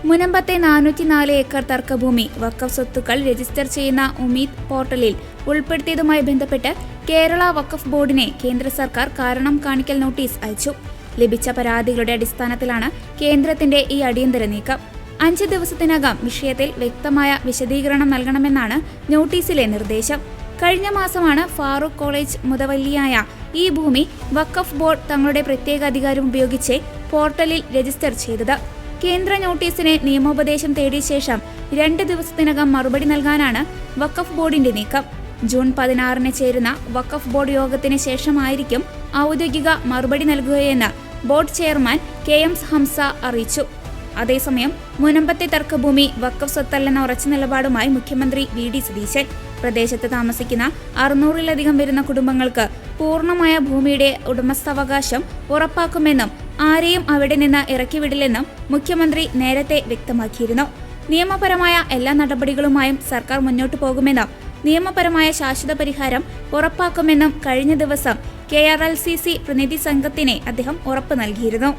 മുനമ്പത്തെ 404 acre തർക്കഭൂമി വഖഫ് സ്വത്തുക്കൾ register ചെയ്യുന്ന ഉമീദ് പോർട്ടലിൽ ഉൾപ്പെടുത്തിയതുമായി ബന്ധപ്പെട്ട് കേരള വഖഫ് ബോർഡിനെ കേന്ദ്ര സർക്കാർ കാരണം കാണിക്കൽ നോട്ടീസ് അയച്ചു. ലഭിച്ച പരാതികളുടെ അടിസ്ഥാനത്തിലാണ് കേന്ദ്രത്തിന്റെ ഈ അടിയന്തര നീക്കം. 5 ദിവസത്തിനകം വിഷയത്തിൽ വ്യക്തമായ വിശദീകരണം നൽകണമെന്നാണ് നോട്ടീസിലെ നിർദ്ദേശം. കഴിഞ്ഞ മാസമാണ് ഫാറൂഖ് കോളേജ് മുതവല്ലിയായ ഈ ഭൂമി വഖഫ് ബോർഡ് തങ്ങളുടെ പ്രത്യേക അധികാരം ഉപയോഗിച്ച് പോർട്ടലിൽ രജിസ്റ്റർ ചെയ്തത്. കേന്ദ്ര നോട്ടീസിന് നിയമോപദേശം തേടിയ ശേഷം 2 ദിവസത്തിനകം മറുപടി നൽകാനാണ് വഖഫ് ബോർഡിന്റെ നീക്കം. ജൂൺ 16 ചേരുന്ന വഖഫ് ബോർഡ് യോഗത്തിന് ശേഷമായിരിക്കും ഔദ്യോഗിക മറുപടി നൽകുകയെന്ന് ബോർഡ് ചെയർമാൻ KM ഹംസ അറിയിച്ചു. അതേസമയം മുനമ്പത്തെ തർക്കഭൂമി വഖഫ് സ്വത്തല്ലെന്ന ഉറച്ച നിലപാടുമായി മുഖ്യമന്ത്രി VD സതീശൻ പ്രദേശത്ത് താമസിക്കുന്ന 600-ലധികം വരുന്ന കുടുംബങ്ങൾക്ക് പൂർണ്ണമായ ഭൂമിയുടെ ഉടമസ്ഥാവകാശം ഉറപ്പാക്കുമെന്നും ആരെയും അവിടെ നിന്ന് ഇറക്കിവിടില്ലെന്നും മുഖ്യമന്ത്രി നേരത്തെ വ്യക്തമാക്കിയിരുന്നു. നിയമപരമായ എല്ലാ നടപടികളുമായും സർക്കാർ മുന്നോട്ടു പോകുമെന്നും നിയമപരമായ ശാശ്വത പരിഹാരം ഉറപ്പാക്കുമെന്നും കഴിഞ്ഞ ദിവസം KRLCC പ്രതിനിധി സംഘത്തിന് അദ്ദേഹം ഉറപ്പ് നൽകിയിരുന്നു.